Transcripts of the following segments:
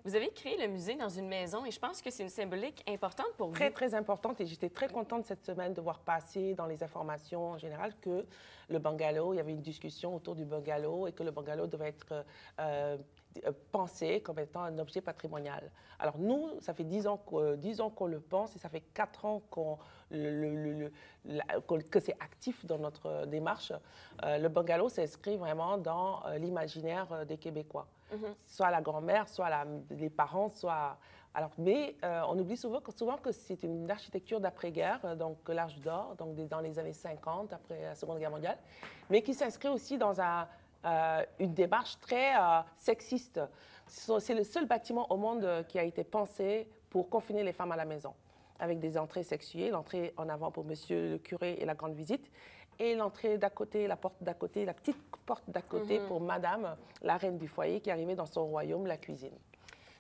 Vous avez créé le musée dans une maison et je pense que c'est une symbolique importante pour vous. Très, très importante et j'étais très contente cette semaine de voir passer dans les informations en général que le bungalow, il y avait une discussion autour du bungalow et que le bungalow devait être pensé comme étant un objet patrimonial. Alors nous, ça fait 10 ans qu'on le pense et ça fait 4 ans que c'est actif dans notre démarche. Le bungalow s'inscrit vraiment dans l'imaginaire des Québécois. Soit la grand-mère, soit les parents, soit... Alors, mais on oublie souvent que c'est une architecture d'après-guerre, donc l'âge d'or, donc dans les années 50, après la Seconde Guerre mondiale, mais qui s'inscrit aussi dans une démarche très sexiste. C'est le seul bâtiment au monde qui a été pensé pour confiner les femmes à la maison, avec des entrées sexuées, l'entrée en avant pour monsieur le curé et la grande visite, et l'entrée d'à côté, la porte d'à côté, la petite porte d'à côté pour madame, la reine du foyer, qui arrivait dans son royaume, la cuisine.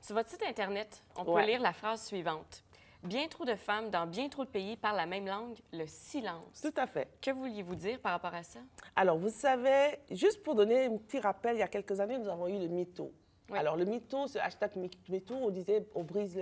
Sur votre site Internet, on peut lire la phrase suivante. Bien trop de femmes dans bien trop de pays parlent la même langue, le silence. Tout à fait. Que vouliez-vous dire par rapport à ça? Alors, vous savez, juste pour donner un petit rappel, il y a quelques années, nous avons eu le MeToo. Oui. Alors, le MeToo, ce hashtag MeToo, on disait, on brise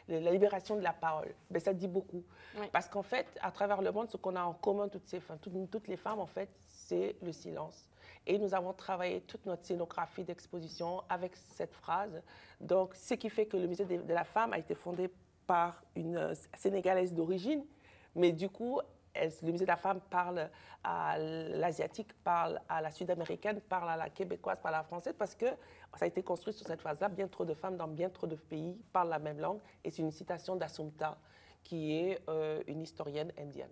la libération de la parole. Mais ça dit beaucoup. Oui. Parce qu'en fait, à travers le monde, ce qu'on a en commun, toutes les femmes, en fait, c'est le silence. Et nous avons travaillé toute notre scénographie d'exposition avec cette phrase. Donc, ce qui fait que le musée de la femme a été fondé par une Sénégalaise d'origine, mais du coup, le musée de la femme parle à l'asiatique, parle à la sud-américaine, parle à la québécoise, parle à la française, parce que ça a été construit sur cette phrase-là. Bien trop de femmes dans bien trop de pays parlent la même langue. Et c'est une citation d'Assumpta, qui est une historienne indienne.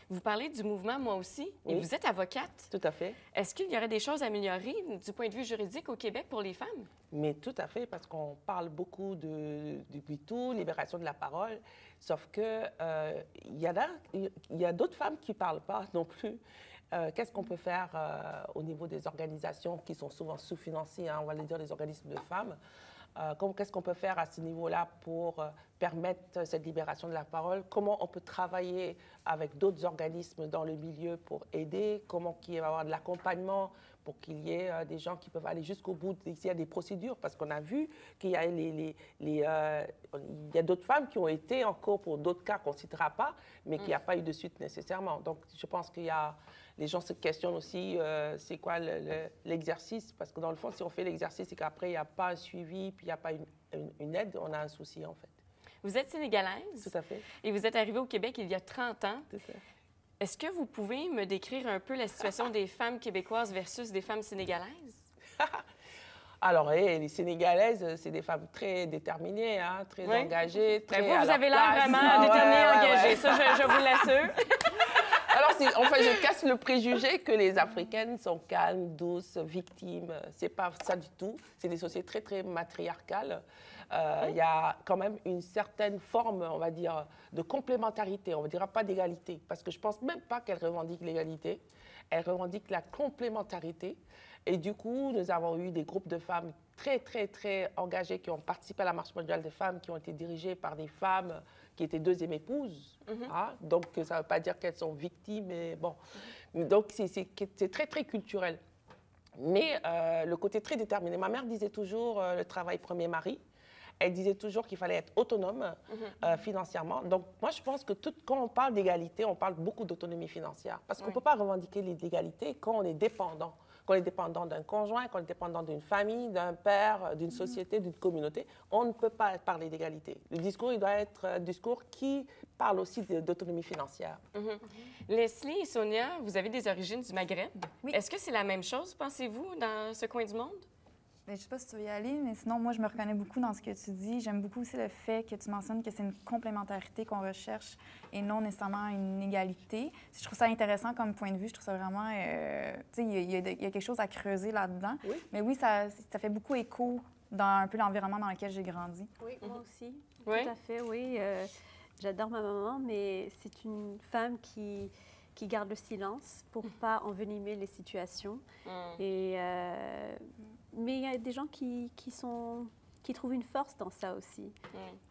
Vous parlez du mouvement, moi aussi, et vous êtes avocate. Tout à fait. Est-ce qu'il y aurait des choses à améliorer du point de vue juridique au Québec pour les femmes? Mais tout à fait, parce qu'on parle beaucoup du MeToo, libération de la parole, sauf que il y a d'autres femmes qui ne parlent pas non plus. Qu'est-ce qu'on peut faire au niveau des organisations qui sont souvent sous-financées, on va le dire, les organismes de femmes? Qu'est-ce qu'on peut faire à ce niveau-là pour permettre cette libération de la parole? Comment on peut travailler avec d'autres organismes dans le milieu pour aider? Comment il va y avoir de l'accompagnement pour qu'il y ait des gens qui peuvent aller jusqu'au bout? Il y a des procédures, parce qu'on a vu qu'il y a, il y a d'autres femmes qui ont été en cours pour d'autres cas qu'on ne citera pas, mais qu'il n'y a pas eu de suite nécessairement. Donc, je pense qu'il y a... Les gens se questionnent aussi, c'est quoi l'exercice? Parce que dans le fond, si on fait l'exercice et qu'après, il n'y a pas un suivi, puis il n'y a pas une aide, on a un souci, en fait. Vous êtes sénégalaise. Tout à fait. Et vous êtes arrivée au Québec il y a 30 ans. Tout à fait. Est-ce que vous pouvez me décrire un peu la situation des femmes québécoises versus des femmes sénégalaises? Alors, les Sénégalaises, c'est des femmes très déterminées, hein, très engagées. Très vous avez l'air vraiment déterminée, engagée. Ça, je vous l'assure. Alors, enfin, je casse le préjugé que les Africaines sont calmes, douces, victimes. C'est pas ça du tout. C'est des sociétés très, très matriarcales. Il y a quand même une certaine forme, on va dire, de complémentarité. On ne dira pas d'égalité, parce que je ne pense même pas qu'elles revendiquent l'égalité. Elles revendiquent la complémentarité. Et du coup, nous avons eu des groupes de femmes très, très, très engagées qui ont participé à la Marche mondiale des femmes, qui ont été dirigées par des femmes qui étaient deuxième épouses. Donc, ça ne veut pas dire qu'elles sont victimes, mais bon. Donc, c'est très, très culturel. Mais le côté très déterminé. Ma mère disait toujours le travail premier mari. Elle disait toujours qu'il fallait être autonome financièrement. Donc, moi, je pense que quand on parle d'égalité, on parle beaucoup d'autonomie financière. Parce qu'on ne peut pas revendiquer l'égalité quand on est dépendant. Quand on est dépendant d'un conjoint, quand on est dépendant d'une famille, d'un père, d'une société, d'une communauté, on ne peut pas parler d'égalité. Le discours, il doit être un discours qui parle aussi d'autonomie financière. Leslie et Sonia, vous avez des origines du Maghreb. Oui. Est-ce que c'est la même chose, pensez-vous, dans ce coin du monde? Bien, je ne sais pas si tu veux y aller, mais sinon, moi, je me reconnais beaucoup dans ce que tu dis. J'aime beaucoup aussi le fait que tu mentionnes que c'est une complémentarité qu'on recherche et non nécessairement une égalité. Je trouve ça intéressant comme point de vue. Je trouve ça vraiment... tu sais, il y a quelque chose à creuser là-dedans. Oui. Mais oui, ça fait beaucoup écho dans un peu l'environnement dans lequel j'ai grandi. Oui, moi aussi. Oui. Tout à fait, oui. J'adore ma maman, mais c'est une femme qui garde le silence pour ne pas envenimer les situations. Et... mais il y a des gens qui trouvent une force dans ça aussi.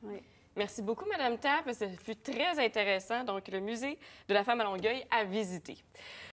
Oui. Merci beaucoup, Madame Tapp. Ça fut très intéressant. Donc, le Musée de la femme à Longueuil à visiter.